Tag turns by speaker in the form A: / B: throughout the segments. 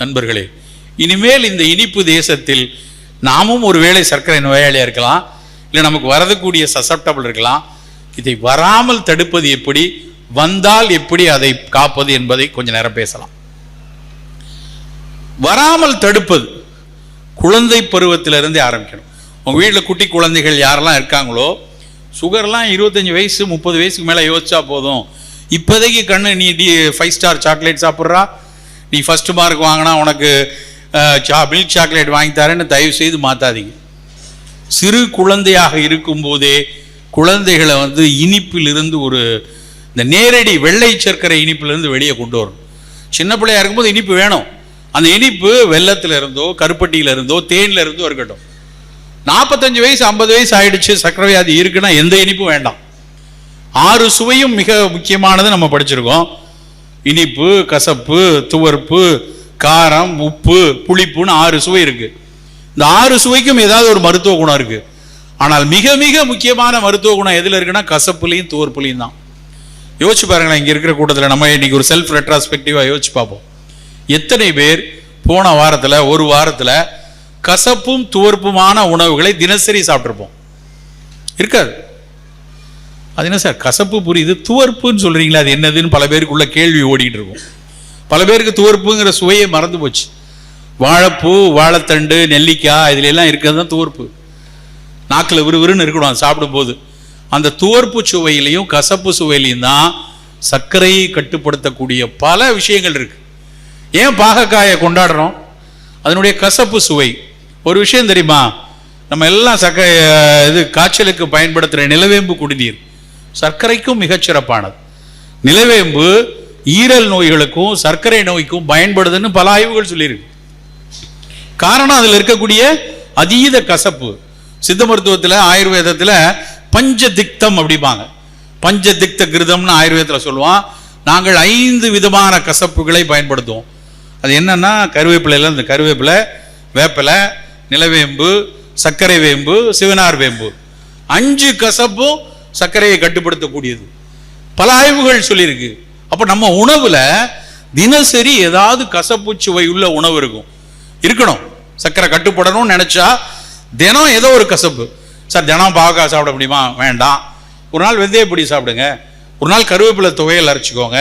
A: நண்பர்களே, இனிமேல் இந்த இனிப்பு தேசத்தில் நாமும் ஒருவேளை சர்க்கரை நோயாளியாக இருக்கலாம், இல்லை நமக்கு வரக்கூடிய சசப்டபிள் இருக்கலாம். இதை வராமல் தடுப்பது எப்படி, வந்தால் எப்படி அதை காப்பது என்பதை கொஞ்சம் நேரம் பேசலாம். வராமல் தடுப்பது குழந்தை பருவத்திலிருந்தே ஆரம்பிக்கணும். உங்கள் வீட்டில் குட்டி குழந்தைகள் யாரெல்லாம் இருக்காங்களோ, சுகர்லாம் 25 வயசு 30 வயசுக்கு மேலே யோசிச்சா போதும். இப்போதைக்கு கண்ணு நீ 5 ஸ்டார் சாக்லேட் சாப்பிட்றா, நீ ஃபர்ஸ்ட் மார்க் வாங்கினா உனக்கு மில்க் சாக்லேட் வாங்கி தரேன்னு தயவு செய்து மாற்றாதீங்க. சிறு குழந்தையாக இருக்கும்போதே குழந்தைகளை இனிப்பிலிருந்து இந்த நேரடி வெள்ளை சர்க்கரை இனிப்பிலிருந்து வெளியே கொண்டு வரணும். சின்ன பிள்ளையா இருக்கும்போது இனிப்பு வேணும். அந்த இனிப்பு வெள்ளத்தில் இருந்தோ கருப்பட்டியில இருந்தோ தேன்ல இருந்தோ இருக்கட்டும். 45 வயசு 50 வயசு ஆயிடுச்சு, சர்க்கரை வியாதி இருக்குன்னா எந்த இனிப்பும் வேண்டாம். 6 சுவையும் மிக முக்கியமானது நம்ம படிச்சிருக்கோம். இனிப்பு, கசப்பு, துவர்ப்பு, காரம், உப்பு, புளிப்புன்னு 6 சுவை இருக்கு. இந்த 6 சுவைக்கும் ஏதாவது ஒரு மருத்துவ குணம் இருக்கு. ஆனால் மிக மிக முக்கியமான மருத்துவ குணம் எதுல இருக்குன்னா கசப்புலையும் துவர்ப்புலையும் தான். யோசிச்சு பாருங்களேன், இங்க இருக்கிற கூட்டத்தில் நம்ம இன்னைக்கு ஒரு செல்ஃப் ரெட்ராஸ்பெக்டிவா யோசிச்சு பார்ப்போம். எத்தனை பேர் போன வாரத்தில் ஒரு வாரத்தில் கசப்பும் துவர்ப்புமான உணவுகளை தினசரி சாப்பிட்ருப்போம்? இருக்காது. அது என்ன சார் கசப்பு புரியுது, துவர்ப்புன்னு சொல்றீங்களா, அது என்னதுன்னு பல பேருக்குள்ள கேள்வி ஓடிட்டு இருக்கும். பல பேருக்கு துவர்ப்புங்கிற சுவையை மறந்து போச்சு. வாழைப்பூ, வாழைத்தண்டு, நெல்லிக்காய் இதுல எல்லாம் இருக்கிறது தான் துவர்ப்பு. நாக்கில் விறுவிறுன்னு இருக்கணும் சாப்பிடும் போது. அந்த துவர்ப்பு சுவையிலையும் கசப்பு சுவையிலையும் தான் சர்க்கரையை கட்டுப்படுத்தக்கூடிய பல விஷயங்கள் இருக்கு. ஏன் பாகக்காயை கொண்டாடுறோம்? அதனுடைய கசப்பு சுவை. ஒரு விஷயம் தெரியுமா, நம்ம எல்லாம் காய்ச்சலுக்கு பயன்படுத்துகிற நிலவேம்பு குடிநீர் சர்க்கரைக்கும் மிகச்சிறப்பானது. நிலவேம்பு ஈரல் நோய்களுக்கும் சர்க்கரை நோய்க்கும் பயன்படுதுன்னு பல ஆய்வுகள் சொல்லியிருக்கு. காரணம் அதில் இருக்கக்கூடிய அதீத கசப்பு. சித்த மருத்துவத்தில் ஆயுர்வேதத்தில் பஞ்சதிக்தம் அப்படிப்பாங்க. பஞ்சதிக்த கிருதம்னு ஆயுர்வேதத்தில் சொல்லுவான். நாங்கள் 5 விதமான கசப்புகளை பயன்படுத்துவோம். அது என்னன்னா கருவேப்பிலையில் இந்த கருவேப்பிலை, வேப்பிலை, நிலவேம்பு, சர்க்கரை வேம்பு, சிவனார் வேம்பு 5 கசப்பும் சர்க்கரையை கட்டுப்படுத்தக்கூடியது. பல ஆய்வுகள் சொல்லியிருக்கு. அப்போ நம்ம உணவுல தினசரி ஏதாவது கசப்பு சுவை உள்ள உணவு இருக்கணும். சர்க்கரை கட்டுப்படணும்னு நினைச்சா தினம் ஏதோ ஒரு கசப்பு. சார் தினம் பாவக்காய் சாப்பிட முடியுமா? வேண்டாம். ஒரு நாள் வெந்தயப்பொடி சாப்பிடுங்க, ஒரு நாள் கருவேப்பிலை துவையல் அரைச்சிக்கோங்க,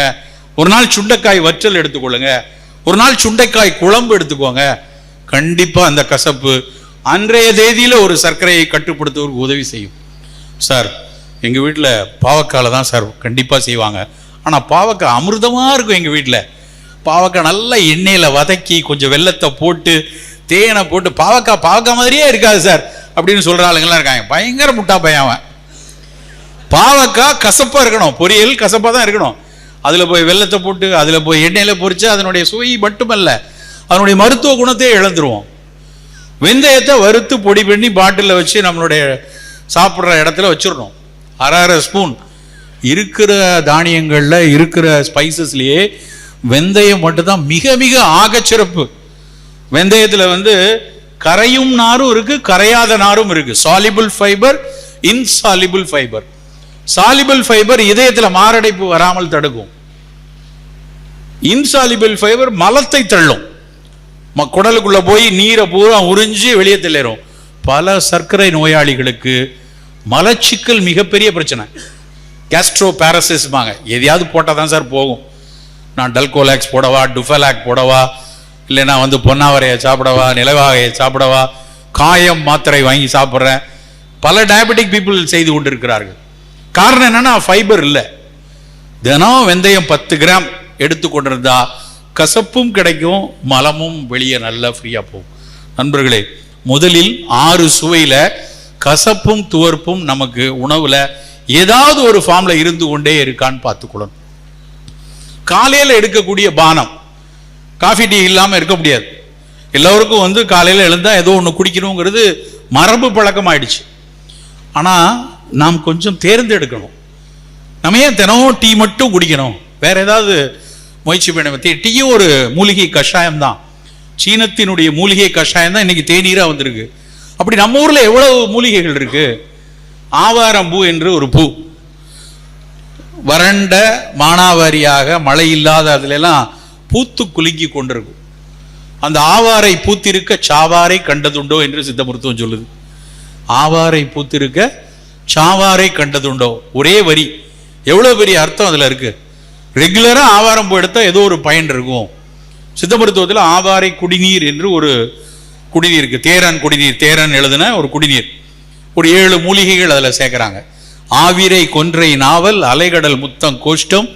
A: ஒரு நாள் சுண்டைக்காய் வற்றல் எடுத்துக்கொள்ளுங்க, ஒரு நாள் சுண்டைக்காய் குழம்பு எடுத்துக்கோங்க. கண்டிப்பா அந்த கசப்பு அன்றைய தேதியில ஒரு சர்க்கரையை கட்டுப்படுத்துவதற்கு உதவி செய்யும். சார் எங்க வீட்டில் பாவக்காயில தான் சார் கண்டிப்பா செய்வாங்க. ஆனா பாவக்காய் அமிர்தமா இருக்கும். எங்க வீட்டில் பாவக்காய் நல்லா எண்ணெயில வதக்கி கொஞ்சம் வெல்லத்தை போட்டு தேனை போட்டு பாவக்காய் மாதிரியே இருக்காது சார் அப்படின்னு சொல்ற ஆளுங்கெல்லாம் இருக்காங்க. பயங்கர முட்டா பையன் அவன். பாவக்காய் கசப்பா இருக்கணும், பொரியல் கசப்பா தான் இருக்கணும். அதுல போய் வெல்லத்தை போட்டு அதுல போய் எண்ணெயில பொரிச்சு அதனுடைய சுவை மட்டுமல்ல அதனுடைய மருத்துவ குணத்தையே இழந்துருவோம். வெந்தயத்தை வறுத்து பொடி பண்ணி பாட்டிலில் வச்சு நம்மளுடைய சாப்பிட்ற இடத்துல வச்சிடணும். 1/2 ஸ்பூன் இருக்கிற தானியங்கள்ல இருக்கிற ஸ்பைசஸ்லயே வெந்தயம் மட்டும்தான் மிக மிக ஆகச்சிறப்பு. வெந்தயத்துல கரையும் நாரும் இருக்கு, கரையாத நாரும் இருக்கு. Soluble fibre, insoluble fibre. Soluble fibre இதயத்துல மாரடைப்பு வராமல் தடுக்கும். இன்சாலிபிள் ஃபைபர் மலத்தை தள்ளும், குடலுக்குள்ள போய் நீரை பூரா உறிஞ்சி வெளியே தள்ளிடும். பல சர்க்கரை நோயாளிகளுக்கு மலச்சிக்கல் மிகப்பெரிய பிரச்சனை. கேஸ்ட்ரோ பாரசிஸ்மாங்க. எதையாவது போட்டால் தான் சார் போகும். நான் டல்கோலாக்ஸ் போடவா, டுஃபலாக் போடவா, இல்லை நான் பொன்னாவரையை சாப்பிடவா, நிலவாகையை சாப்பிடவா, காயம் மாத்திரை வாங்கி சாப்பிட்றேன். பல டயபெட்டிக் பீப்புள் செய்து கொண்டு இருக்கிறார்கள். காரணம் என்னன்னா ஃபைபர் இல்லை. தினம் வெந்தயம் 10 கிராம் எடுத்துக்கொண்டிருந்தா கசப்பும் கிடைக்கும், மலமும் வெளியே நல்லா ஃப்ரீயா போகும். நண்பர்களே, முதலில் 6 சுவையில கசப்பும் துவர்ப்பும் நமக்கு உணவுல ஏதாவது ஒரு ஃபார்ம்ல இருந்து கொண்டே இருக்கான்னு பார்த்துக்கொள்ளணும். காலையில எடுக்கக்கூடிய பானம், காஃபி டீ இல்லாம இருக்க முடியாது. எல்லோருக்கும் காலையில எழுந்தா ஏதோ ஒன்று குடிக்கணுங்கிறது மரபு பழக்கம் ஆயிடுச்சு. ஆனா நாம் கொஞ்சம் தேர்ந்தெடுக்கணும். நம்ம ஏன் தினமும் டீ மட்டும் குடிக்கணும்? வேற ஏதாவது முயற்சி பண்ண. டீயும் ஒரு மூலிகை கஷாயம் தான். சீனத்தினுடைய மூலிகை கஷாயம் தான் இன்னைக்கு தேநீரா வந்திருக்கு. அப்படி நம்ம ஊர்ல எவ்வளவு மூலிகைகள் இருக்கு. ஆவாரம்பூ என்று ஒரு பூ, வறண்ட மானாவாரியாக மழை இல்லாத அதுல எல்லாம் பூத்து குலுங்கி கொண்டிருக்கும். அந்த ஆவாரை பூத்திருக்க சாவாரை கண்டதுண்டோ என்று சித்த மருத்துவம் சொல்லுது. ஆவாரை பூத்திருக்க சாவாரை கண்டதுண்டோ, ஒரே வரி, எவ்வளவு பெரிய அர்த்தம் அதுல இருக்கு. ரெகுலரா ஆவாரம் போய் எடுத்தா ஏதோ ஒரு பயன் இருக்கும். சித்த மருத்துவத்தில் ஆவாரை குடிநீர் என்று ஒரு குடிநீர் இருக்கு. தேரன் குடிநீர், தேரன் எழுதுன ஒரு குடிநீர், ஒரு 7 மூலிகைகள் அதில் சேர்க்கிறாங்க. ஆவிரை கொன்றை நாவல் அலைகடல் முத்தம் கோஷ்டம்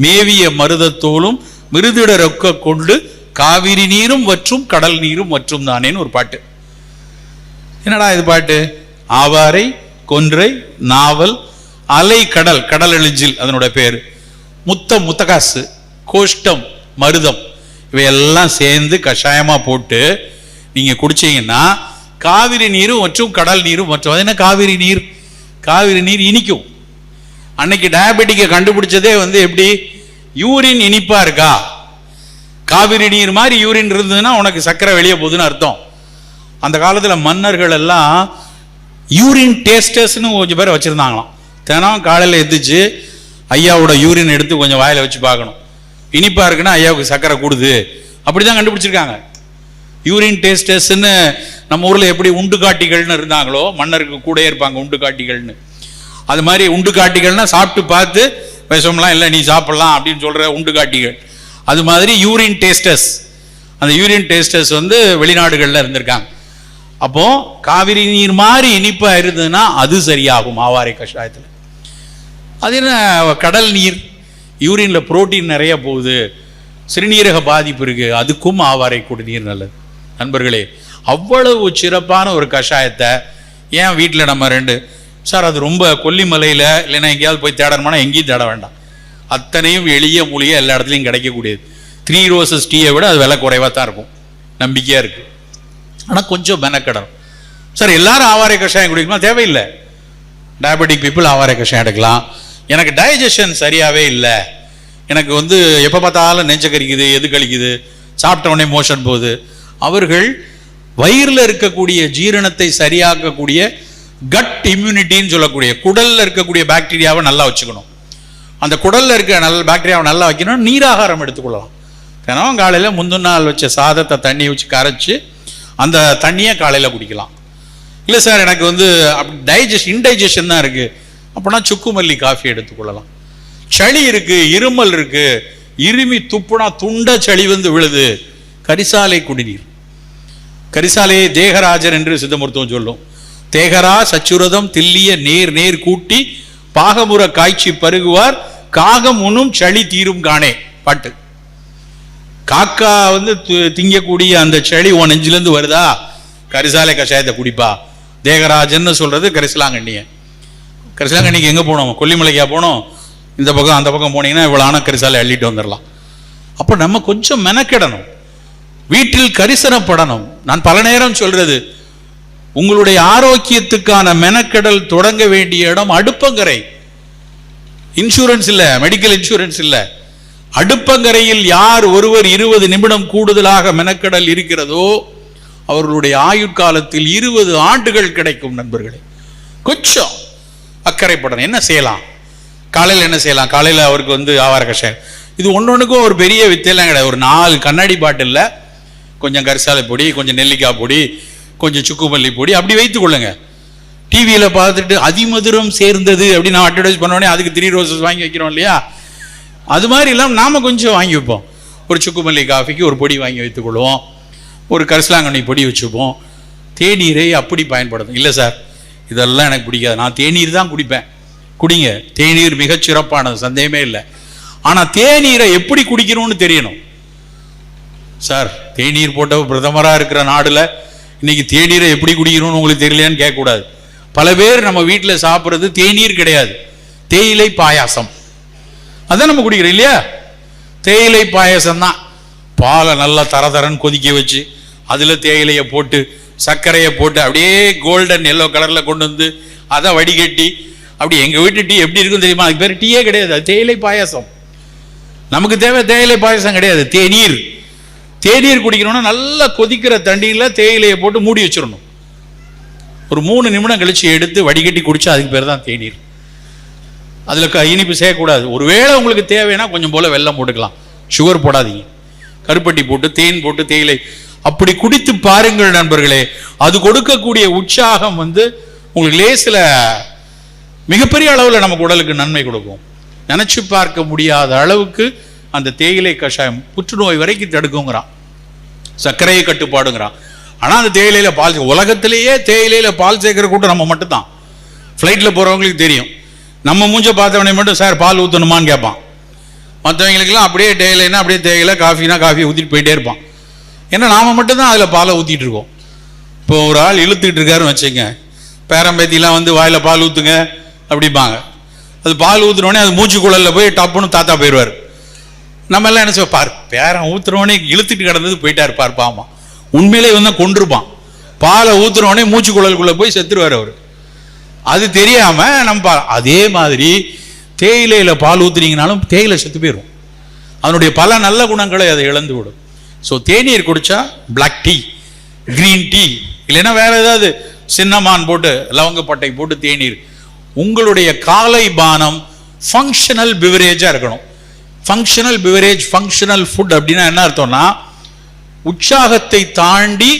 A: மேவிய மருதத்தோலும் மிருதிட ரொக்க கொண்டு காவிரி நீரும் வற்றும் கடல் நீரும் வற்றும் தானேன்னு ஒரு பாட்டு. என்னடா இது பாட்டு? ஆவாரை கொன்றை நாவல் அலை கடல், கடல் எழுஞ்சில் அதனுடைய பேரு, முத்தம் முத்தகாசு, கோஷ்டம் மருதம், இவையெல்லாம் சேர்ந்து கஷாயமா போட்டு நீங்க குடிச்சீங்கன்னா காவிரி நீரும் மற்றும் கடல் நீரும் மற்றும். அது என்ன காவிரி நீர்? காவிரி நீர் இனிக்கும். அன்னைக்கு டயபெட்டிக்கை கண்டுபிடிச்சதே எப்படி, யூரின் இனிப்பா இருக்கா, காவிரி நீர் மாதிரி யூரின் இருந்ததுன்னா உனக்கு சர்க்கரை வெளியே போகுதுன்னு அர்த்தம். அந்த காலத்தில் மன்னர்கள் எல்லாம் யூரின் டேஸ்டர்ஸ்னு கொஞ்சம் பேர் வச்சிருந்தாங்களாம். தினம் காலையில் எந்திரிச்சு ஐயாவோட யூரின் எடுத்து கொஞ்சம் வாயில வச்சு பார்க்கணும், இனிப்பா இருக்குன்னா ஐயாவுக்கு சர்க்கரை கூடுது, அப்படிதான் கண்டுபிடிச்சிருக்காங்க. யூரின் டேஸ்டர்ஸ்ன்னு நம்ம ஊர்ல எப்படி உண்டு காட்டிகள்னு இருந்தாங்களோ, மன்னருக்கு கூட இருப்பாங்க உண்டு காட்டிகள்னு, அது மாதிரி உண்டு காட்டிகள்னா சாப்பிட்டு பார்த்து விஷம்லாம் இல்லை நீ சாப்பிடலாம் அப்படின்னு சொல்ற உண்டு காட்டிகள். அது மாதிரி யூரின் டேஸ்டர்ஸ், அந்த யூரின் டேஸ்டர்ஸ் வெளிநாடுகளில் இருந்திருக்காங்க. அப்போ காவிரி நீர் மாதிரி இனிப்பா இருந்ததுன்னா அது சரியாகும் ஆவாரை கஷாயத்தில். அது என்ன கடல் நீர், யூரின்ல புரோட்டீன் நிறைய போகுது, சிறுநீரக பாதிப்பு இருக்கு, அதுக்கும் ஆவாரை குடிநீர் நல்லது. நண்பர்களே, அவ்வளவு சிறப்பான ஒரு கஷாயத்தை ஏன் வீட்டில் நம்ம 2 சார் அது ரொம்ப கொல்லிமலையில் இல்லைன்னா எங்கேயாவது போய் தேடணும்னா எங்கேயும் தேட வேண்டாம், அத்தனையும் எளிய மூலிகை எல்லா இடத்துலையும் கிடைக்கக்கூடியது. 3 ரோசஸ் டீயை விட அது விலை குறைவாக தான் இருக்கும், நம்பிக்கையாக இருக்கு. ஆனால் கொஞ்சம் மெனக்கடணும். சார் எல்லாரும் ஆவாரை கஷாயம் குடிக்கணுமா? தேவையில்லை. டயபெட்டிக் பீப்புள் ஆவாரை கஷாயம் எடுக்கலாம். எனக்கு டைஜஷன் சரியாகவே இல்லை, எனக்கு எப்போ பார்த்தாலும் நெஞ்ச கறிக்குது, எது கழிக்குது, சாப்பிட்ட உடனே மோஷன் போகுது, அவர்கள் வயிறில் இருக்கக்கூடிய ஜீரணத்தை சரியாக்கக்கூடிய கட் இம்யூனிட்டின்னு சொல்லக்கூடிய குடல்ல இருக்கக்கூடிய பாக்டீரியாவை நல்லா வச்சுக்கணும். அந்த குடல்ல இருக்க நல்ல பாக்டீரியாவை நல்லா வைக்கணும். நீராகாரம் எடுத்துக்கொள்ளலாம். தினம் காலையில் முந்தின நாள் வச்ச சாதத்தை தண்ணி வச்சு கரைச்சி அந்த தண்ணியை காலையில் குடிக்கலாம். இல்லை சார் எனக்கு இன்டைஜஷன் தான் இருக்கு அப்படின்னா சுக்குமல்லி காஃபி எடுத்துக்கொள்ளலாம். சளி இருக்கு, இருமல் இருக்கு, இருமி துப்புனா துண்ட சளி விழுது, கரிசாலை குடிநீர். கரிசாலையை தேகராஜர் என்று சித்த மருத்துவம் சொல்லும். தேகரா சச்சுரதம் தில்லிய நேர் நேர் கூட்டி பாகமுற காய்ச்சி பருகுவார் காகம் உண்ணும் சளி தீரும் காணே பாட்டு. காக்கா திங்கக்கூடிய அந்த சளி உன் நெஞ்சிலிருந்து வருதா, கரிசாலை கஷாயத்தை குடிப்பா. தேகராஜன்னு சொல்றது கரிசலாங்கண்ணிய. கரிசலாங்கண்ணிக்கு எங்க போனோம்? கொல்லிமலைக்கா போனோம்? இந்த பக்கம் அந்த பக்கம் போனீங்கன்னா இவ்வளோ கரிசாலை அள்ளிட்டு வந்துடலாம். அப்போ நம்ம கொஞ்சம் மெனக்கிடணும், வீட்டில் கரிசனப்படணும். நான் பல நேரம் சொல்றது, உங்களுடைய ஆரோக்கியத்துக்கான மெனக்கெடல் தொடங்க வேண்டிய இடம் அடுப்பங்கரை. இன்சூரன்ஸ் இல்லை, மெடிக்கல் இன்சூரன்ஸ் இல்லை. அடுப்பங்கரையில் யார் ஒருவர் 20 நிமிடம் கூடுதலாக மெனக்கெடல் இருக்கிறதோ அவர்களுடைய ஆயுட்காலத்தில் 20 ஆண்டுகள் கிடைக்கும். நண்பர்களே, கொஞ்சம் அக்கறைப்படணும். என்ன செய்யலாம்? காலையில் என்ன செய்யலாம்? காலையில் அவருக்கு ஆவார கஷாயம். இது ஒன்னொன்றுக்கும் ஒரு பெரிய வித்தையெல்லாம் கிடையாது. ஒரு 4 கண்ணாடி பாட்டில் கொஞ்சம் கரிசாலை பொடி, கொஞ்சம் நெல்லிக்காய் பொடி, கொஞ்சம் சுக்குமல்லி பொடி அப்படி வைத்துக் கொள்ளுங்க. டிவியில் பார்த்துட்டு அதிமதுரம் சேர்ந்தது அப்படின்னு நான் அட்வர்டைஸ் பண்ணோடனே அதுக்கு 3 ரோசஸ் வாங்கி வைக்கிறோம் இல்லையா, அது மாதிரி இல்லாமல் நாம கொஞ்சம் வாங்கி வைப்போம். ஒரு சுக்குமல்லி காஃபிக்கு ஒரு பொடி வாங்கி வைத்துக் கொள்வோம், ஒரு கரிசலாங்கண்ணி பொடி வச்சுப்போம். தேநீரை அப்படி பயன்படுத்தும். இல்லை சார் இதெல்லாம் எனக்கு பிடிக்காது, நான் தேநீர் தான் குடிப்பேன். குடிங்க, தேநீர் மிகச் சிறப்பானது, சந்தேகமே இல்லை. ஆனால் தேநீரை எப்படி குடிக்கணும்னு தெரியணும். சார் தேநீர் போட்ட பிரதமராக இருக்கிற நாடுல இன்னைக்கு தேநீரை எப்படி குடிக்கணும்னு உங்களுக்கு தெரியலையான்னு கேட்கக்கூடாது. பல பேர் நம்ம வீட்டில் சாப்பிட்றது தேநீர் கிடையாது, தேயிலை பாயாசம். அதான் நம்ம குடிக்கிறோம் இல்லையா? தேயிலை பாயாசம் தான். பாலை நல்லா தரன்னு கொதிக்க வச்சு அதில் தேயிலையை போட்டு சர்க்கரையை போட்டு அப்படியே கோல்டன் எல்லோ கலரில் கொண்டு அதை வடிகட்டி அப்படி எங்கள் வீட்டு டீ எப்படி இருக்கும் தெரியுமா? அதுக்கு பேர் டீயே கிடையாது, அது தேயிலை பாயாசம். நமக்கு தேவை தேயிலை பாயாசம் கிடையாது, தேநீர். தேநீர் குடிக்கணும்னா நல்லா கொதிக்கிற தண்ணியில் தேயிலையை போட்டு மூடி வச்சிடணும். ஒரு 3 நிமிடம் கழிச்சு எடுத்து வடிகட்டி குடிச்சா அதுக்கு பேர் தான் தேநீர். அதில் இனிப்பு செய்யக்கூடாது. ஒருவேளை உங்களுக்கு தேவைன்னா கொஞ்சம் போல வெல்லம் போட்டுக்கலாம், சுகர் போடாதீங்க. கருப்பட்டி போட்டு தேன் போட்டு தேயிலை அப்படி குடித்து பாருங்கள் நண்பர்களே. அது கொடுக்கக்கூடிய உற்சாகம் உங்களுக்கு லேசில் மிகப்பெரிய அளவில் நமக்கு உடலுக்கு நன்மை கொடுக்கும். நினைச்சு பார்க்க முடியாத அளவுக்கு அந்த தேயிலை கஷாயம் புற்றுநோய் வரைக்கும் தடுக்குங்கிறான், சர்க்கரையை கட்டுப்பாடுங்கிறான். ஆனால் அந்த தேயிலையில பால், உலகத்திலேயே தேயிலையில பால் சேர்க்கிற கூட்டம் நம்ம மட்டும்தான். ஃப்ளைட்டில் போகிறவங்களுக்கு தெரியும். நம்ம மூஞ்ச பார்த்தவனே மட்டும் சார் பால் ஊற்றணுமான்னு கேட்பான். மற்றவங்களுக்கெல்லாம் அப்படியே தேயிலைன்னா அப்படியே தேயிலை, காஃபினா காஃபியை ஊற்றிட்டு போயிட்டே இருப்பான். ஏன்னா நாம் மட்டும்தான் அதில் பாலை ஊற்றிட்டு இருக்கோம். இப்போ ஒரு ஆள் இழுத்துக்கிட்டு இருக்காருன்னு வச்சுங்க, பேரம்பேத்திலாம் வாயில் பால் ஊற்றுங்க அப்படிம்பாங்க. அது பால் ஊற்றுனோடனே அது மூச்சு குழலில் போய் டப்புன்னு தாத்தா போயிடுவார். நம்ம எல்லாம் என்ன செய்வோம், பார் பேரன் ஊற்றுனோடனே இழுத்துட்டு கிடந்தது போயிட்டார் பார்ப்பாமா, உண்மையிலே கொண்டிருப்பான். பாலை ஊற்றுனோடனே மூச்சு குழலுக்குள்ளே போய் செத்துருவார் அவர். அது தெரியாம நம்ம அதே மாதிரி தேயிலையில பால் ஊத்துனீங்கனாலும் தேயிலை செத்து போயிடும். அதனுடைய பல நல்ல குணங்களை அதை இழந்து விடும். ஸோ தேநீர் குடிச்சா பிளாக் டீ, கிரீன் டீ, இல்லைன்னா வேற ஏதாவது சின்னமான் போட்டு லவங்கப்பட்டை போட்டு தேநீர். உங்களுடைய காலை பானம் ஃபங்க்ஷனல் பிவரேஜா இருக்கணும். ஃபங்க்ஷனல் பிவரேஜ், ஃபங்க்ஷனல் ஃபுட் அப்படின்னா என்ன அர்த்தம்னா, உற்சாகத்தை தாண்டி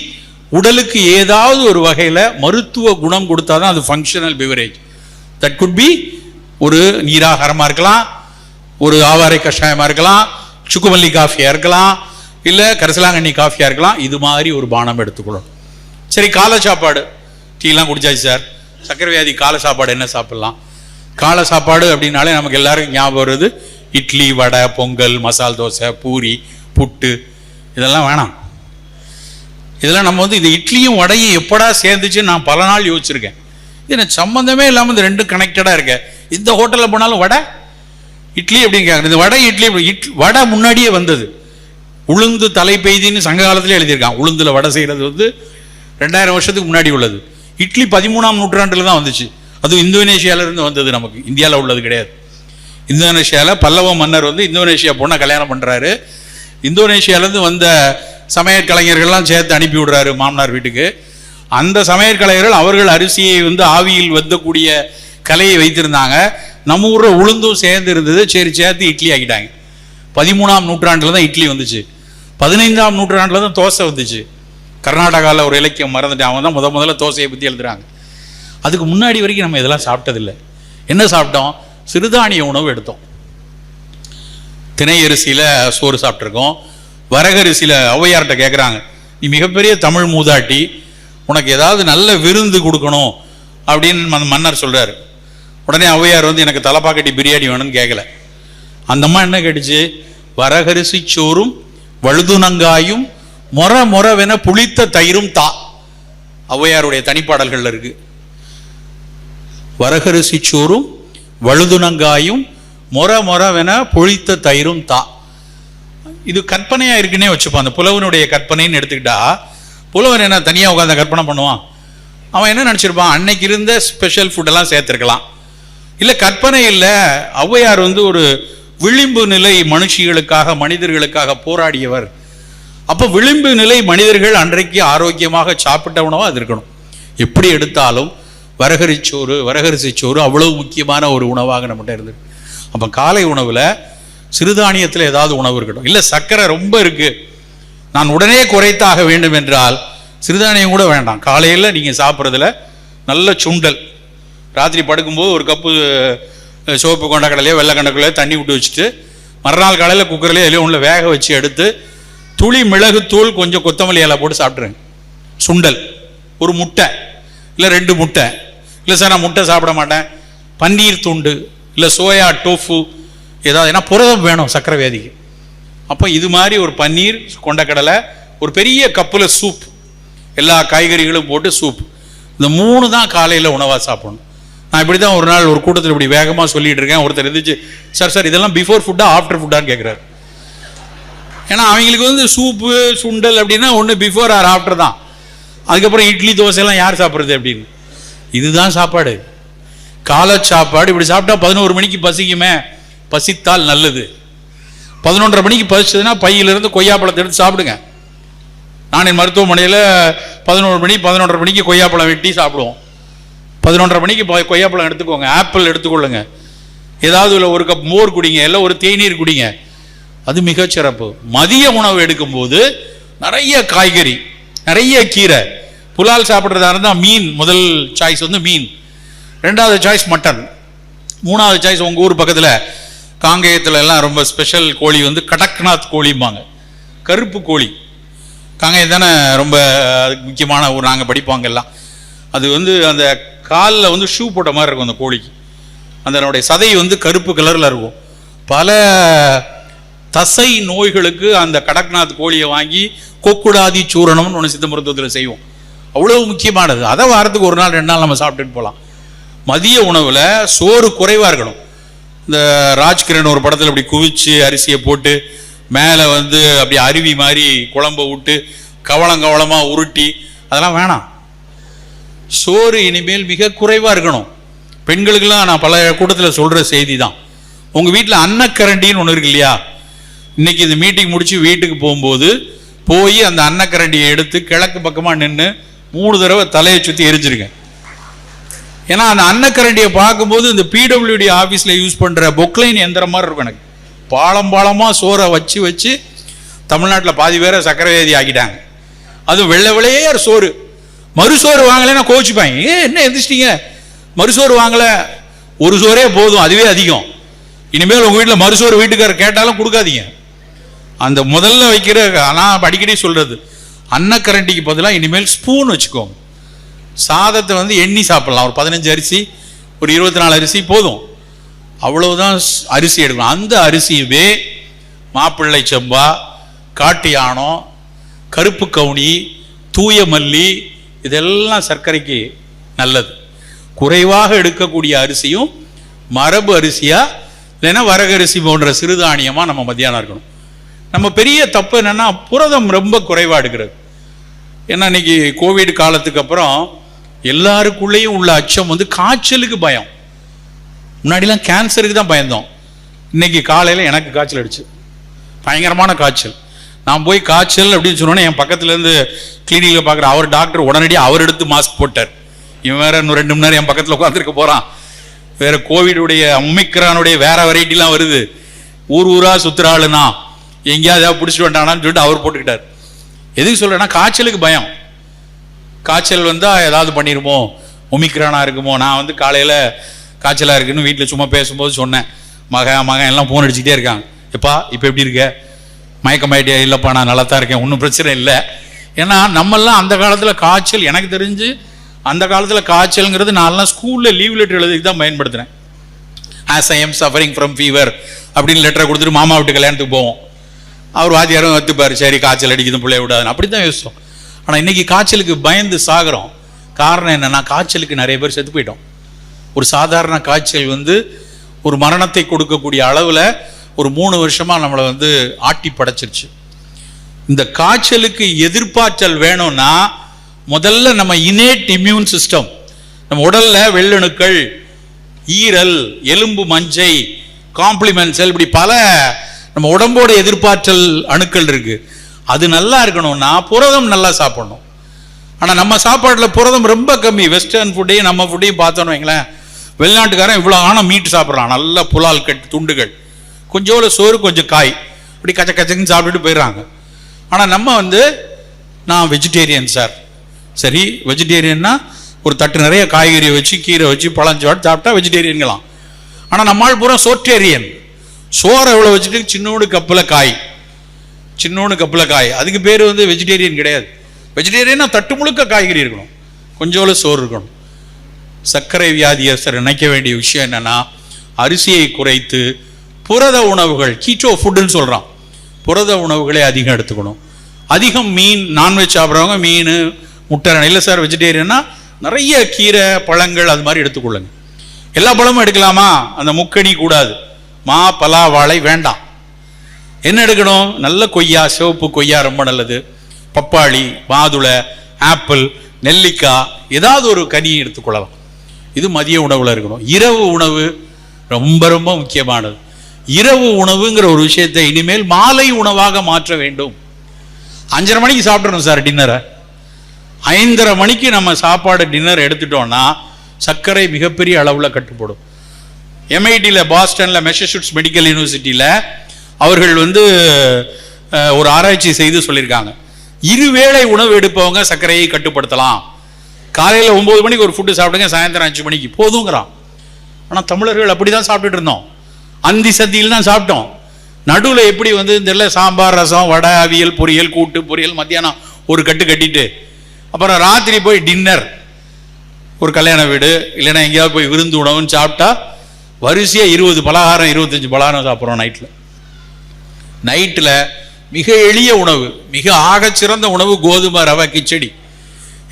A: உடலுக்கு ஏதாவது ஒரு வகையில் மருத்துவ குணம் கொடுத்தாதான் அது functional beverage. That could be ஒரு நீராகாரமாக இருக்கலாம், ஒரு ஆவாரை கஷாயமாக இருக்கலாம், சுக்குமல்லி காஃபியாக இருக்கலாம், இல்லை கரிசலாங்கண்ணி காஃபியாக இருக்கலாம். இது மாதிரி ஒரு பானம் எடுத்துக்கணும். சரி, காலை சாப்பாடு டீலாம் குடிச்சாச்சு சார், சக்கரை வியாதி காலை சாப்பாடு என்ன சாப்பிட்லாம்? காலை சாப்பாடு அப்படின்னாலே நமக்கு எல்லாரும் ஞாபகம் வருது இட்லி, வடை, பொங்கல், மசால் தோசை, பூரி, புட்டு. இதெல்லாம் வேணாம். இதெல்லாம் நம்ம இது இட்லியும் வடையும் எப்படா சேர்ந்துச்சு நான் பல நாள் யோசிச்சிருக்கேன். இது எனக்கு சம்மந்தமே இல்லாமல் இந்த ரெண்டும் கனெக்டடாக இருக்க. இந்த ஹோட்டலில் போனாலும் வடை இட்லி அப்படின்னு கேட்குறேன். இந்த வடை இட்லி, வடை முன்னாடியே வந்தது. உளுந்து தலை பெய்தின்னு சங்க காலத்திலே எழுதியிருக்கான். உளுந்துல வடை செய்கிறது 2000 வருஷத்துக்கு முன்னாடி உள்ளது. இட்லி 13ஆம் நூற்றாண்டில் தான் வந்துச்சு. அதுவும் இந்தோனேஷியாவிலிருந்து வந்தது, நமக்கு இந்தியாவில் உள்ளது கிடையாது. இந்தோனேஷியாவில் பல்லவ மன்னர் இந்தோனேஷியா பொண்ணை கல்யாணம் பண்ணுறாரு. இந்தோனேஷியாவிலேருந்து வந்த சமையல் கலைஞர்கள்லாம் சேர்த்து அனுப்பி விடுறாரு மாமனார் வீட்டுக்கு. அந்த சமையல் கலைஞர்கள் அவர்கள் அரிசியை ஆவியில் வந்தக்கூடிய கலையை வைத்திருந்தாங்க. நம்ம ஊரில் உளுந்தும் சேர்ந்து இருந்தது. சரி, சேர்த்து இட்லி ஆக்கிட்டாங்க. 13ஆம் நூற்றாண்டில் தான் இட்லி வந்துச்சு. 15ஆம் நூற்றாண்டில் தான் தோசை வந்துச்சு. கர்நாடகாவில் ஒரு இலக்கியம் மறந்துட்டு அவங்க தான் முதல்ல தோசையை பற்றி எழுதுறாங்க. அதுக்கு முன்னாடி வரைக்கும் நம்ம இதெல்லாம் சாப்பிட்டதில்லை. என்ன சாப்பிட்டோம்? சிறுதானிய உணவு எடுத்தோம். திணை அரிசியில் சோறு சாப்பிட்ருக்கோம். வரகரிசியில் ஔவையார்கிட்ட கேட்குறாங்க, நீ மிகப்பெரிய தமிழ் மூதாட்டி, உனக்கு ஏதாவது நல்ல விருந்து கொடுக்கணும் அப்படின்னு மன்னர் சொல்கிறார். உடனே ஔவையார் எனக்கு தலைப்பாக்கட்டி பிரியாணி வேணும்னு கேட்கல. அந்த அம்மா என்ன கேட்டுச்சு? வரகரிசி சோறும் வழுதுனங்காயும் மொரவென புளித்த தயிரும் தா. ஔவையாருடைய தனிப்பாடல்கள் இருக்கு. வரகரிசி சோறும் வழுதுனங்காயும் மொரவென புளித்த தயிரும் தா. இது கற்பனையா இருக்குன்னே வச்சுப்பான். அந்த புலவனுடைய கற்பனைன்னு எடுத்துக்கிட்டா, புலவன் என்ன தனியாக உட்காந்து கற்பனை பண்ணுவான்? அவன் என்ன நினச்சிருப்பான்? அன்னைக்கு இருந்த ஸ்பெஷல் ஃபுட்டெல்லாம் சேர்த்துருக்கலாம். இல்லை, கற்பனை இல்லை. ஔவையார் ஒரு விளிம்பு நிலை மனுஷிகளுக்காக, மனிதர்களுக்காக போராடியவர். அப்போ விளிம்பு நிலை மனிதர்கள் அன்றைக்கு ஆரோக்கியமாக சாப்பிட்ட உணவாக அது இருக்கணும். எப்படி எடுத்தாலும் வரகரிசி சோறு அவ்வளவு முக்கியமான ஒரு உணவாக நம்மகிட்ட இருந்தது. அப்போ காலை உணவில் சிறுதானியத்தில் ஏதாவது உணவு இருக்கட்டும். இல்லை, சர்க்கரை ரொம்ப இருக்கு, நான் உடனே குறைத்தாக வேண்டும் என்றால் சிறுதானியம் கூட வேண்டாம். காலையில் நீங்கள் சாப்பிட்றதுல நல்ல சுண்டல், ராத்திரி படுக்கும்போது ஒரு கப்பு சிவப்பு கொண்டக்கடலையோ வெள்ளை கொண்டக்கடலையோ தண்ணி விட்டு வச்சுட்டு மறுநாள் காலையில் குக்கர்லேயே எல்லாம் உள்ள வேக வச்சு எடுத்து துளி மிளகுத்தூள் கொஞ்சம் கொத்தமல்லி இலை போட்டு சாப்பிட்ருங்க. சுண்டல், ஒரு முட்டை இல்லை 2 முட்டை. இல்லை சார் நான் முட்டை சாப்பிட மாட்டேன், பன்னீர் துண்டு இல்லை சோயா டோஃபு ஏதாவது, ஏன்னா புரதம் வேணும் சர்க்கரை வியாதிக்கு. அப்போ இது மாதிரி ஒரு பன்னீர், கொண்டக்கடலை, ஒரு பெரிய கப்பில் சூப், எல்லா காய்கறிகளும் போட்டு சூப். இந்த 3 தான் காலையில் உணவாக சாப்பிடணும். நான் இப்படி தான் ஒரு நாள் ஒரு கூட்டத்தில் இப்படி வேகமாக சொல்லிட்டு இருக்கேன். ஒருத்தர் இருந்துச்சு, சார் இதெல்லாம் பிஃபோர் ஃபுட்டா ஆஃப்டர் ஃபுட்டான்னு கேட்குறாரு. ஏன்னா அவங்களுக்கு சூப்பு சுண்டல் அப்படின்னா ஒன்று பிஃபோர் ஆர் ஆஃப்டர் தான். அதுக்கப்புறம் இட்லி தோசையெல்லாம் யார் சாப்பிட்றது அப்படின்னு. இதுதான் சாப்பாடு, காலை சாப்பாடு. இப்படி சாப்பிட்டா 11 மணிக்கு பசிக்குமே, பசித்தால் நல்லது. 11:30 மணிக்கு பசிச்சதுன்னா பையிலிருந்து கொய்யாப்பழத்தை எடுத்து சாப்பிடுங்க. நான் என் மருத்துவமனையில் 11:30 மணிக்கு கொய்யாப்பழம் வெட்டி சாப்பிடுவோம். 11:30 மணிக்கு கொய்யாப்பழம் எடுத்துக்கோங்க, ஆப்பிள் எடுத்துக்கொள்ளுங்க, ஏதாவது ஒரு கப் மோர் குடிங்க, இல்லை ஒரு தேநீர் குடிங்க, அது மிகச்சிறப்பு. மதிய உணவு எடுக்கும்போது நிறைய காய்கறி, நிறைய கீரை. புலால் சாப்பிட்றதா இருந்தால் மீன், முதல் சாய்ஸ் வந்து மீன், ரெண்டாவது சாய்ஸ் மட்டன், மூணாவது சாய்ஸ் உங்கள் ஊர் பக்கத்தில் காங்கேயத்தில் எல்லாம் ரொம்ப ஸ்பெஷல் கோழி வந்து கடக்நாத் கோழிம்பாங்க, கருப்பு கோழி. காங்கேயம் தானே ரொம்ப முக்கியமான ஊர், நாங்கள் படிப்பாங்க எல்லாம். அது வந்து அந்த காலில் வந்து ஷூ போட்ட மாதிரி இருக்கும் அந்த கோழிக்கு. அதனுடைய சதை வந்து கருப்பு கலரில் இருக்கும். பல தசை நோய்களுக்கு அந்த கடக்நாத் கோழியை வாங்கி கொக்குடாதி சூரணம்னு ஒன்று சித்த மருத்துவத்தில் செய்வோம். அவ்வளோ முக்கியமானது. அதை வாரத்துக்கு ஒரு நாள் 2 நாள் நம்ம சாப்பிட்டுட்டு போகலாம். மதிய உணவில் சோறு குறைவாக இருக்கணும். இந்த ராஜ்கிரண் ஒரு படத்தில் அப்படி குவிச்சு அரிசியை போட்டு மேலே வந்து அப்படி அருவி மாதிரி குழம்பை விட்டு கவளமாக உருட்டி, அதெல்லாம் வேணாம். சோறு இனிமேல் மிக குறைவாக இருக்கணும். பெண்களுக்கெல்லாம் நான் பல கூட்டத்தில் சொல்கிற செய்தி தான். உங்கள் வீட்டில் அன்னக்கரண்டின்னு ஒன்று இருக்கு இல்லையா? இன்னைக்கு இந்த மீட்டிங் முடிச்சு வீட்டுக்கு போகும்போது போய் அந்த அன்னக்கரண்டியை எடுத்து கிழக்கு பக்கமாக நின்று 3 தடவை தலையை சுற்றி எரிஞ்சிருக்கேன். ஏன்னா அந்த அன்னக்கரண்டியை பார்க்கும்போது இந்த பிடபிள்யூடி ஆஃபீஸில் யூஸ் பண்ணுற பொக்லைன் எந்திர மாதிரி இருக்கும். எனக்கு பாலமாக சோறை வச்சு வச்சு தமிழ்நாட்டில் பாதி பேரை சக்கரை வியாதி ஆக்கிட்டாங்க. அதுவும் வெள்ளை வெள்ளையார் சோறு. மறுசோறு வாங்கலைன்னா கோச்சிப்பாங்க. என்ன எந்திரிச்சிட்டீங்க, மறுசோறு வாங்கலை, ஒரு சோறே போதும், அதுவே அதிகம். இனிமேல் உங்கள் வீட்டில் மறுசோறு வீட்டுக்காரர் கேட்டாலும் கொடுக்காதீங்க. அந்த முதல்ல வைக்கிற, நான் அடிக்கடி சொல்றது, அன்னக்கரண்டிக்கு பதிலாக இனிமேல் ஸ்பூன் வச்சுக்கோங்க. சாதத்தை வந்து எண்ணி சாப்பிடலாம். ஒரு 15 அரிசி, ஒரு 24 அரிசி போதும், அவ்வளவுதான் அரிசி எடுக்கணும். அந்த அரிசியவே மாப்பிள்ளை சம்பா, காட்டு யானம், கருப்பு கவுனி, தூய மல்லி, இதெல்லாம் சர்க்கரைக்கு நல்லது. குறைவாக எடுக்கக்கூடிய அரிசியும் மரபு அரிசியா இல்லைன்னா வரகரிசி போன்ற சிறுதானியமா நம்ம மத்தியானம் இருக்கணும். நம்ம பெரிய தப்பு என்னன்னா புரதம் ரொம்ப குறைவா எடுக்கிறது. ஏன்னா இன்னைக்கு கோவிட் காலத்துக்கு அப்புறம் எல்லாருக்குள்ளேயும் உள்ள அச்சம் வந்து காய்ச்சலுக்கு பயம். முன்னாடிலாம் கேன்சருக்கு தான் பயந்தோம். இன்னைக்கு காலையில் எனக்கு காய்ச்சல் அடிச்சு, பயங்கரமான காய்ச்சல். நான் போய் காய்ச்சல் அப்படின்னு சொன்னோன்னே என் பக்கத்துல இருந்து கிளினிக்கில் பார்க்குற அவர் டாக்டர் உடனடியாக அவர் எடுத்து மாஸ்க் போட்டார். இவன் வேற இன்னும் 2 மணி நேரம் என் பக்கத்தில் உட்காந்துருக்க போறான். வேற கோவிடுடைய ஒமிக்ரானுடைய வேற வெரைட்டிலாம் வருது, ஊரா சுத்துறாளுனா எங்கேயாவது ஏதாவது பிடிச்சிட்டு வந்தானான்னு சொல்லிட்டு அவர் போட்டுக்கிட்டார். எதுக்கு சொல்றேன்னா காய்ச்சலுக்கு பயம். காய்ச்சல் வந்தால் ஏதாவது பண்ணிடுமோ, ஒமிக்ரானா இருக்குமோ. நான் வந்து காலையில் காய்ச்சலாக இருக்குன்னு வீட்டில் சும்மா பேசும்போது சொன்னேன். மகன் எல்லாம் ஃபோன் அடிச்சுக்கிட்டே இருக்காங்க. எப்பா இப்போ எப்படி இருக்க, மயக்கமாயிட்டியா? இல்லைப்பா நான் நல்லா தான் இருக்கேன், ஒன்றும் பிரச்சனை இல்லை. ஏன்னா நம்மெல்லாம் அந்த காலத்தில் காய்ச்சல், எனக்கு தெரிஞ்சு அந்த காலத்தில் காய்ச்சல்ங்கிறது நான்லாம் ஸ்கூலில் லீவ் லெட்டர் எழுதிக்கு தான் பயன்படுத்துகிறேன். As I am suffering from fever அப்படின்னு லெட்டரை கொடுத்துட்டு மாமா வீட்டு கல்யாணத்துக்கு போவோம். அவர் வாத்தியாரும் ஒத்துப்பார், சரி காய்ச்சல் அடிக்குது பிள்ளைய விடாதுன்னு, அப்படி தான் யோசிச்சோம். ஆனால் இன்னைக்கு காய்ச்சலுக்கு பயந்து சாகிறோம். காரணம் என்னன்னா காய்ச்சலுக்கு நிறைய பேர் செத்து போயிட்டோம். ஒரு சாதாரண காய்ச்சல் வந்து ஒரு மரணத்தை கொடுக்கக்கூடிய அளவில் ஒரு 3 வருஷமாக நம்மளை வந்து ஆட்டி படைச்சிருச்சு. இந்த காய்ச்சலுக்கு எதிர்ப்பாற்றல் வேணும்னா முதல்ல நம்ம இன்னேட் இம்யூன் சிஸ்டம், நம்ம உடல்ல வெள்ளணுக்கள், ஈரல், எலும்பு மஞ்சை, காம்ப்ளிமெண்ட் செல், இப்படி பல நம்ம உடம்போட எதிர்ப்பாற்றல் அணுக்கள் இருக்கு. அது நல்லா இருக்கணும்னா புரதம் நல்லா சாப்பிடணும். ஆனால் நம்ம சாப்பாட்டில் புரதம் ரொம்ப கம்மி. வெஸ்டர்ன் ஃபுட்டையும் நம்ம ஃபுட்டையும் பார்த்தோன்னு வைங்களேன், வெளிநாட்டுக்காரன் இவ்வளோ ஆனால் மீட் சாப்பிட்றான், நல்ல புலால் கட்டு துண்டுகள், கொஞ்சோட சோறு கொஞ்சம் காய், இப்படி கச்சன்னு சாப்பிட்டுட்டு போயிடுறாங்க. ஆனால் நம்ம வந்து நான் வெஜிடேரியன் சார். சரி, வெஜிடேரியன்னா ஒரு தட்டு நிறைய காய்கறி வச்சு கீரை வச்சு பழஞ்சாட்டு சாப்பிட்டா வெஜிடேரியன்களாம். ஆனால் நம்மால் பூரா சோற்றேரியன். சோறை எவ்வளோ வச்சுட்டு சின்னோடு கப்பில் காய், அதுக்கு பேர் வந்து வெஜிடேரியன் கிடையாது. வெஜிடேரியனா தட்டு முழுக்க காய்கறி இருக்கணும், கொஞ்சோல சோறு இருக்கணும். சர்க்கரை வியாதியஸ்தர் நினைக்க வேண்டிய விஷயம் என்னன்னா அரிசியை குறைத்து புரத உணவுகள், கீட்டோ ஃபுட்டுன்னு சொல்கிறான், புரத உணவுகளை அதிகம் எடுத்துக்கணும். அதிகம் மீன், நான்வெஜ் சாப்பிட்றவங்க மீன் முட்டை. இல்லை சார் வெஜிடேரியன்னா நிறைய கீரை பழங்கள் அது மாதிரி எடுத்துக்கொள்ளுங்க. எல்லா பழமும் எடுக்கலாமா? அந்த முக்கணி கூடாது, மா பலா வாழை வேண்டாம். என்ன எடுக்கணும்? நல்ல கொய்யா, சிவப்பு கொய்யா ரொம்ப நல்லது, பப்பாளி, மாதுளை, ஆப்பிள், நெல்லிக்காய், ஏதாவது ஒரு கனி எடுத்துக்கொள்ளலாம். இது மதிய உணவுல இருக்கணும். இரவு உணவு ரொம்ப ரொம்ப முக்கியமானது. இரவு உணவுங்கிற ஒரு விஷயத்தை இனிமேல் மாலை உணவாக மாற்ற வேண்டும். 5:30 மணிக்கு சாப்பிடணும் சார் டின்னரை. 5:30 மணிக்கு நம்ம சாப்பாடு டின்னர் எடுத்துட்டோம்னா சர்க்கரை மிகப்பெரிய அளவில் கட்டுப்படும். MITயில், பாஸ்டனில், மெசச்சூட்ஸ் மெடிக்கல் யூனிவர்சிட்டியில் அவர்கள் வந்து ஒரு ஆராய்ச்சி செய்து சொல்லியிருக்காங்க. இருவேளை உணவு எடுப்பவங்க சர்க்கரையை கட்டுப்படுத்தலாம். காலையில் 9 மணிக்கு ஒரு ஃபுட்டு சாப்பிடுங்க, சாயந்தரம் 5 மணிக்கு போதுங்கிறான். ஆனால் தமிழர்கள் அப்படி தான் சாப்பிட்டுட்டு இருந்தோம். அந்தி சத்தியில் தான் சாப்பிட்டோம். நடுவில் எப்படி இந்த சாம்பார், ரசம், வடை, அவியல், பொரியல், கூட்டு பொரியல், மத்தியானம் ஒரு கட்டு கட்டிட்டு அப்புறம் ராத்திரி போய் டின்னர், ஒரு கல்யாண வீடு இல்லைன்னா எங்கேயாவது போய் விருந்து உணவுன்னு சாப்பிட்டா வரிசையாக 20 பலகாரம் 25 பலகாரம் சாப்பிட்றோம். நைட்டில் மிக எளிய உணவு, மிக ஆகச்சிறந்த உணவு கோதுமை ரவை கிச்சடி.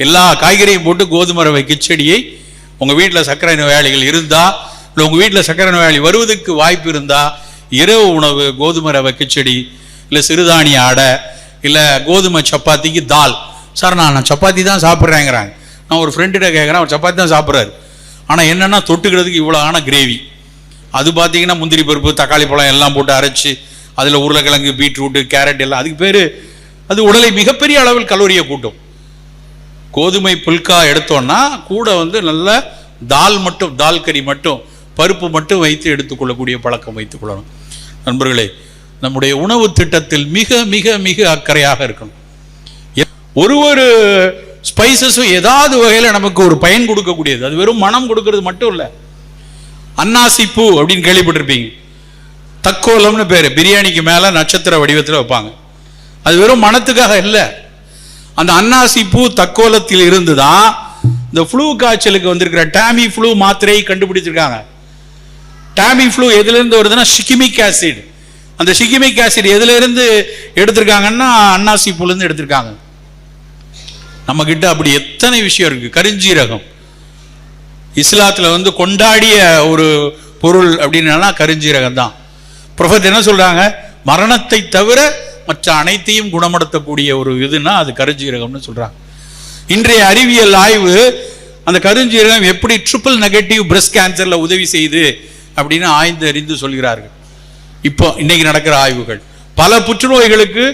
A: எல்லா காய்கறியும் போட்டு கோதுமை ரவை கிச்சடியை உங்கள் வீட்டில் சர்க்கரை நோயாளிகள் இருந்தால், இல்லை உங்கள் வீட்டில் சர்க்கரை நோயாளி வருவதற்கு வாய்ப்பு இருந்தால், இரவு உணவு கோதுமை ரவை கிச்சடி, இல்லை சிறுதானிய அடை, இல்லை கோதுமை சப்பாத்திக்கு தால். சார் நான் சப்பாத்தி தான் சாப்பிட்றேங்கிறாங்க. நான் ஒரு ஃப்ரெண்டுகிட்ட கேட்குறேன், அவர் சப்பாத்தி தான் சாப்பிட்றாரு. ஆனால் என்னென்னா தொட்டுக்கிறதுக்கு இவ்வளோ ஆன கிரேவி. அது பார்த்தீங்கன்னா முந்திரி பருப்பு, தக்காளி பழம் எல்லாம் போட்டு அரைச்சி அதில் உருளைக்கிழங்கு, பீட்ரூட்டு, கேரட் எல்லாம். அதுக்கு பேர் அது உடலை மிகப்பெரிய அளவில் கலோரியை கூட்டும். கோதுமை புல்கா எடுத்தோன்னா கூட நல்ல தால் மட்டும், தால் கறி மட்டும், பருப்பு மட்டும் வைத்து எடுத்துக்கொள்ளக்கூடிய பழக்கம் வைத்துக்கொள்ளணும். நண்பர்களே, நம்முடைய உணவு திட்டத்தில் மிக மிக மிக அக்கறையாக இருக்கணும். ஒரு ஸ்பைசஸும் ஏதாவது வகையில் நமக்கு ஒரு பயன் கொடுக்கக்கூடியது. அது வெறும் மனம் கொடுக்கறது மட்டும் இல்லை. அன்னாசி பூ அப்படின்னு கேள்விப்பட்டிருப்பீங்க. தக்கோலம்னு பேர். பிரியாணிக்கு மேலே நட்சத்திர வடிவத்தில் வைப்பாங்க. அது வெறும் மனத்துக்காக இல்லை. அந்த அன்னாசி பூ தக்கோலத்தில் இருந்து தான் இந்த ஃப்ளூ காய்ச்சலுக்கு வந்திருக்கிற டாமி ஃப்ளூ மாத்திரையை கண்டுபிடிச்சிருக்காங்க. டாமி ஃப்ளூ எதுலேருந்து வருதுன்னா ஷிகிமிக் ஆசிட். அந்த ஷிகிமிக் ஆசிட் எதுலேருந்து எடுத்திருக்காங்கன்னா அன்னாசி பூலேருந்து எடுத்திருக்காங்க. நம்ம கிட்ட அப்படி எத்தனை விஷயம் இருக்கு. கருஞ்சீரகம் இஸ்லாத்தில் கொண்டாடிய ஒரு பொருள் அப்படின்னா கருஞ்சீரகம் தான். ப்ரொஃபட் என்ன சொல்றாங்க? மரணத்தை தவிர மற்ற அனைத்தையும் குணப்படுத்தக்கூடிய ஒரு இதுன்னா அது கருஞ்சீரகம்னு சொல்றாங்க. இன்றைய அறிவியல் ஆய்வு அந்த கருஞ்சீரகம் எப்படி ட்ரிபிள் நெகட்டிவ் பிரஸ்ட் கேன்சர்ல உதவி செய்யுது அப்படின்னு ஆய்ந்து அறிந்து சொல்கிறார்கள். இப்போ இன்னைக்கு நடக்கிற ஆய்வுகள் பல புற்றுநோய்களுக்கு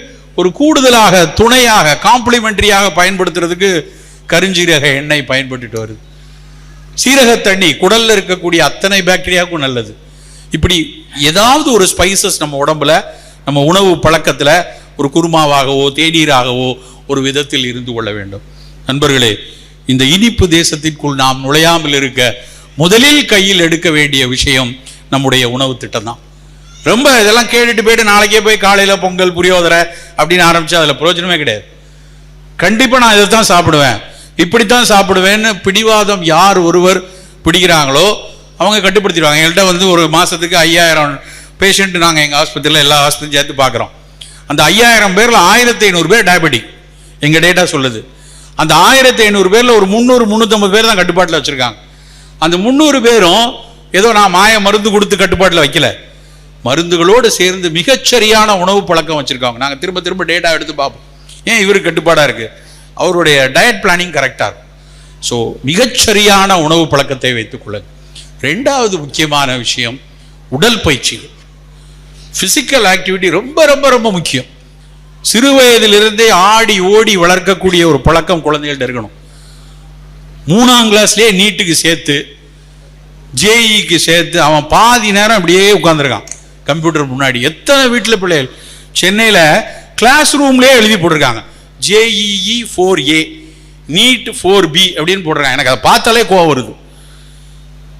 A: ஒரு கூடுதலாக, துணையாக, காம்ப்ளிமெண்டரியாக பயன்படுத்துறதுக்கு கருஞ்சீரக எண்ணெய் பயன்பட்டு வருது. சீரக தண்ணி குடல்ல இருக்கக்கூடிய அத்தனை பாக்டீரியாவுக்கும் நல்லது. இப்படி ஏதாவது ஒரு ஸ்பைசஸ் நம்ம உடம்புல, நம்ம உணவு பழக்கத்தில் ஒரு குருமாவாகவோ தேநீராகவோ ஒரு விதத்தில் இருந்து கொள்ள வேண்டும். நண்பர்களே, இந்த இனிப்பு தேசத்திற்குள் நாம் நுழையாமல் இருக்க முதலில் கையில் எடுக்க வேண்டிய விஷயம் நம்முடைய உணவு திட்டம் தான். ரொம்ப இதெல்லாம் கேட்டுட்டு போயிட்டு நாளைக்கே போய் காலையில் பொங்கல், புரியோதரை அப்படின்னு ஆரம்பிச்சா அதில் பிரயோஜனமே கிடையாது. கண்டிப்பாக நான் இதை தான் சாப்பிடுவேன், இப்படித்தான் சாப்பிடுவேன்னு பிடிவாதம் யார் ஒருவர் பிடிக்கிறாங்களோ அவங்க கட்டுப்படுத்திடுவாங்க. எங்கள்கிட்ட ஒரு மாதத்துக்கு 5000 பேஷண்ட் நாங்கள் எங்கள் ஆஸ்பத்திரியில் எல்லா ஹாஸ்பிட்டலும் சேர்த்து பார்க்குறோம். அந்த 5000 பேரில் 1500 பேர் டயபெட்டிக் எங்கள் டேட்டா சொல்லுது. அந்த 1500 பேரில் ஒரு 300-350 பேர் தான் கட்டுப்பாட்டில் வச்சுருக்காங்க. அந்த 300 பேரும் ஏதோ நான் மாய மருந்து கொடுத்து கட்டுப்பாட்டில் வைக்கல, மருந்துகளோடு சேர்ந்து மிகச்சரியான உணவு பழக்கம் வச்சுருக்காங்க. நாங்கள் திரும்ப திரும்ப டேட்டா எடுத்து பார்ப்போம். ஏன் இவருக்கு கட்டுப்பாடாக இருக்குது? அவருடைய டயட் பிளானிங் கரெக்டாக இருக்கும். ஸோ மிகச்சரியான உணவு பழக்கத்தை வைத்துக்கொள்ள. ரெண்டாவது முக்கியமான விஷயம் உடல் பயிற்சிகள். பிசிக்கல் ஆக்டிவிட்டி ரொம்ப ரொம்ப ரொம்ப முக்கியம். சிறு வயதிலிருந்தே ஆடி ஓடி வளர்க்கக்கூடிய ஒரு பழக்கம் குழந்தைகள்ட்ட இருக்கணும். 3ஆம் கிளாஸ்லேயே நீட்டுக்கு சேர்த்து, ஜேஇக்கு சேர்த்து அவன் பாதி நேரம் அப்படியே உட்காந்துருக்கான் கம்ப்யூட்டர் முன்னாடி. எத்தனை வீட்டில் பிள்ளைகள் சென்னையில் கிளாஸ் ரூம்லேயே எழுதி போட்டிருக்காங்க JEE 4A நீட் 4B அப்படின்னு போட்டிருக்காங்க. எனக்கு அதை பார்த்தாலே கோவம் வருது.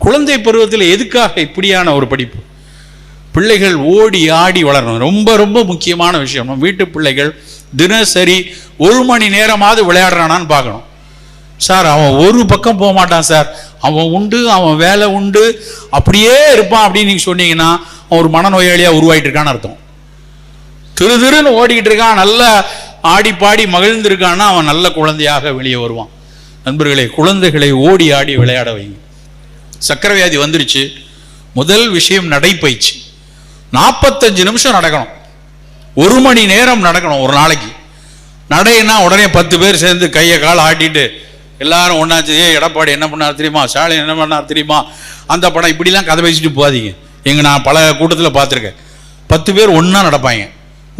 A: குழந்தை பருவத்தில் எதுக்காக இப்படியான ஒரு படிப்பு? பிள்ளைகள் ஓடி ஆடி வளரணும். ரொம்ப ரொம்ப முக்கியமான விஷயம். நம்ம வீட்டு பிள்ளைகள் தினசரி 1 மணி நேரமாவது விளையாடுறானான்னு பார்க்கணும். சார் அவன் ஒரு பக்கம் போக மாட்டான் சார், அவன் உண்டு, அவன் வேலை உண்டு, அப்படியே இருப்பான் அப்படின்னு நீங்கள் சொன்னீங்கன்னா அவன் ஒரு மனநோயாளியாக உருவாயிட்டு இருக்கான்னு அர்த்தம். திருன்னு ஓடிக்கிட்டு இருக்கான், நல்லா ஆடி பாடி மகிழ்ந்திருக்கான்னா அவன் நல்ல குழந்தையாக வெளியே வருவான். நண்பர்களே, குழந்தைகளை ஓடி ஆடி விளையாட வைங்க. சக்கரை வியாதி வந்துருச்சு, முதல் விஷயம் நடைப்பயிற்சி. 45 நிமிஷம் நடக்கணும், 1 மணி நேரம் நடக்கணும் ஒரு நாளைக்கு. நடைன்னா உடனே 10 பேர் சேர்ந்து கையை காலை ஆட்டிட்டு எல்லாரும் ஒன்றாச்சு, எடப்பாடி என்ன பண்ணார் தெரியுமா, ஸ்டாலின் என்ன பண்ணார் தெரியுமா, அந்த படம், இப்படிலாம் கதை பேசிட்டு போகாதீங்க. நான் பல கூட்டத்தில் பார்த்துருக்கேன். 10 பேர் ஒன்றா நடப்பாங்க,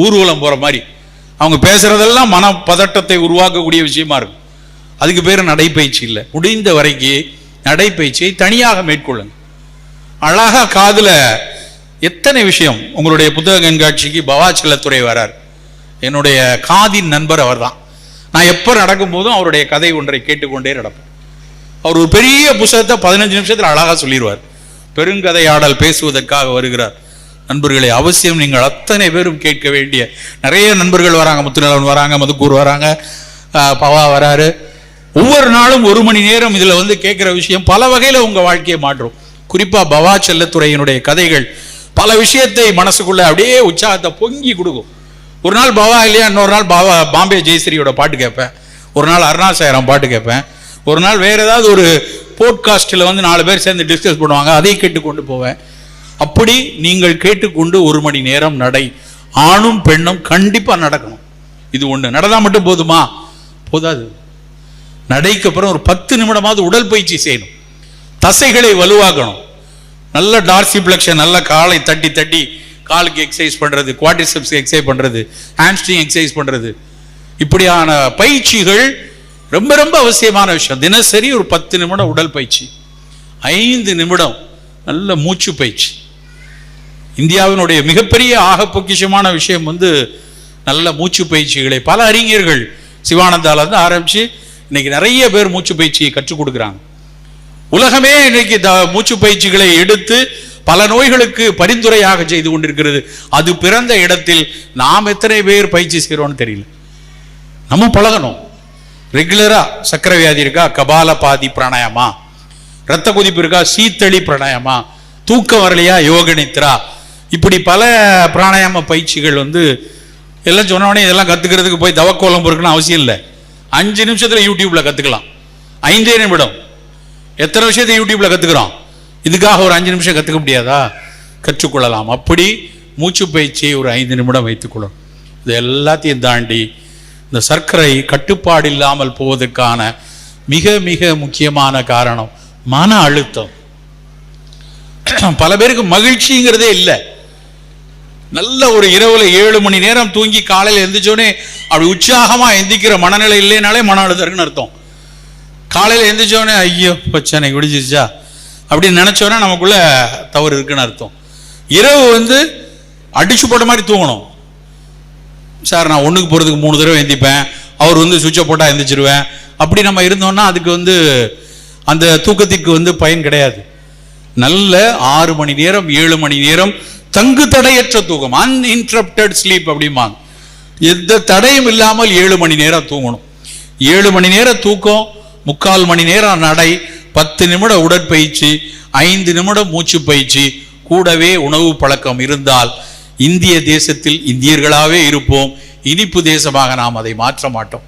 A: ஊர்வலம் போகிற மாதிரி. அவங்க பேசுகிறதெல்லாம் மன பதட்டத்தை உருவாக்கக்கூடிய விஷயமா இருக்கும். அதுக்கு பேர் நடைப்பயிற்சி இல்லை. முடிந்த வரைக்கும் நடைப்பயிற்சியை தனியாக மேற்கொள்ளுங்க. அழகாக காதில் எத்தனை விஷயம். உங்களுடைய புத்தக கண்காட்சிக்கு பவாச்சலத்துறை வரார், என்னுடைய காதின் நண்பர் அவர் தான். நான் எப்போ நடக்கும் போதும் அவருடைய கதை ஒன்றை கேட்டுக்கொண்டே நடப்பேன். அவர் ஒரு பெரிய புத்தகத்தை 15 நிமிஷத்தில் அழகாக சொல்லிடுவார். பெருங்கதையாடல் பேசுவதற்காக வருகிறார். நண்பர்களை அவசியம் நீங்கள் அத்தனை பேரும் கேட்க வேண்டிய, நிறைய நண்பர்கள் வராங்க, முத்துநலன் வராங்க, மதுக்கூர் வராங்க, பவா வராரு. ஒவ்வொரு நாளும் 1 மணி நேரம் இதில் வந்து கேட்குற விஷயம் பல வகையில் உங்கள் வாழ்க்கையை மாற்றும். குறிப்பாக பவா செல்லத்துறையினுடைய கதைகள் பல விஷயத்தை மனசுக்குள்ள அப்படியே உற்சாகத்தை பொங்கி கொடுக்கும். ஒரு நாள் பவா இல்லையா, இன்னொரு நாள் பாம்பே ஜெயஸ்ரீயோட பாட்டு கேட்பேன், ஒரு நாள் அருணாசேரம் பாட்டு கேட்பேன், ஒரு நாள் வேற ஏதாவது ஒரு போட்காஸ்டில் வந்து 4 பேர் சேர்ந்து டிஸ்கஸ் பண்ணுவாங்க, அதை கேட்டுக்கொண்டு போவேன். அப்படி நீங்கள் கேட்டுக்கொண்டு 1 மணி நேரம் நடை. ஆணும் பெண்ணும் கண்டிப்பாக நடக்கணும். இது ஒன்று நடந்தால் மட்டும் போதுமா? போதாது. நடைக்கு அப்புறம் ஒரு 10 நிமிடமாவது உடல் பயிற்சி செய்யணும். தசைகளை வலுவாக்கணும். நல்ல டார்சிப்ளெக்ஷன், நல்ல காலை தட்டி தட்டி காலுக்கு எக்ஸசைஸ் பண்ணுறது, குவாட்ரிசெப்ஸ் எக்ஸசைஸ் பண்ணுறது, ஹாம்ஸ்ட்ரிங் எக்ஸசைஸ் பண்ணுறது, இப்படியான பயிற்சிகள் ரொம்ப ரொம்ப அவசியமான விஷயம். தினசரி ஒரு 10 நிமிடம் உடல் பயிற்சி, 5 நிமிடம் நல்ல மூச்சு பயிற்சி. இந்தியாவினுடைய மிகப்பெரிய ஆக பொக்கிஷமான விஷயம் வந்து நல்ல மூச்சு பயிற்சிகளை பல அறிஞர்கள் சிவானந்தால இருந்து ஆரம்பிச்சு இன்னைக்கு நிறைய பேர் மூச்சு பயிற்சியை கற்றுக் கொடுக்குறாங்க. உலகமே இன்னைக்கு மூச்சு பயிற்சிகளை எடுத்து பல நோய்களுக்கு பரிந்துரையாக செய்து கொண்டிருக்கிறது. அது பிறந்த இடத்தில் நாம் எத்தனை பேர் பயிற்சி செய்கிறோம்னு தெரியல. நம்ம பழகணும். ரெகுலரா சக்கரை வியாதி இருக்கா, கபால பாதி பிராணாயாமா, ரத்த கொதிப்பு இருக்கா, சீத்தளி பிராணாயாமா, தூக்கம் வரலையா, யோக நித்ரா, இப்படி பல பிராணாயாம பயிற்சிகள் வந்து எல்லாம் சொன்னோடனே இதெல்லாம் கத்துக்கிறதுக்கு போய் தவக்கோலம் பொறுக்கணும் அவசியம் இல்லை. 5 நிமிஷத்துல யூடியூப்ல கத்துக்கலாம். 5 நிமிடம். எத்தனை விஷயத்தை யூடியூப்ல கத்துக்கிறோம். இதுக்காக ஒரு 5 நிமிஷம் கத்துக்க முடியாதா? கற்றுக்கொள்ளலாம். அப்படி மூச்சு பயிற்சியை ஒரு 5 நிமிடம் வைத்துக்கொள்ளணும். இது எல்லாத்தையும் தாண்டி இந்த சர்க்கரை கட்டுப்பாடு இல்லாமல் போவதற்கான மிக மிக முக்கியமான காரணம் மன அழுத்தம். பல பேருக்கு மகிழ்ச்சிங்கிறதே இல்லை. நல்ல ஒரு இரவுல 7 மணி நேரம் தூங்கி காலையில் எந்திரிச்சோடனே அப்படி உற்சாகமா எந்திக்கிற மனநிலை இல்லைனாலே மன அழுத்தம் இருக்குன்னு அர்த்தம். காலையில் எந்திரிச்சோடனே ஐயோ பிரச்சனை விடிஞ்சிச்சா அப்படின்னு நினைச்சோன்னா நமக்குள்ள தவறு இருக்குன்னு அர்த்தம். இரவு வந்து அடிச்சு போட்ட மாதிரி தூங்கணும். சார் நான் 1க்கு போறதுக்கு 3 தடவை எந்திப்பேன், அவர் வந்து சுவிட்சை போட்டா எந்திரிச்சிருவேன், அப்படி நம்ம இருந்தோம்னா அதுக்கு வந்து அந்த தூக்கத்திற்கு வந்து பயன் கிடையாது. நல்ல 6 மணி நேரம் 7 மணி நேரம் தங்கு தடையற்ற தூக்கம், அன்இன்டரப்டட் ஸ்லீப் அப்படிம்பாங்க. எந்த தடையும் இல்லாமல் 7 மணி நேரம் தூங்கணும். 7 மணி நேரம் தூக்கம், 3/4 மணி நேரம் நடை, 10 நிமிடம் உடற்பயிற்சி, 5 நிமிடம் மூச்சு பயிற்சி, கூடவே உணவு பழக்கம் இருந்தால் இந்திய தேசத்தில் இந்தியர்களாகவே இருப்போம். இனிப்பு தேசமாக நாம் அதை மாற்ற மாட்டோம்.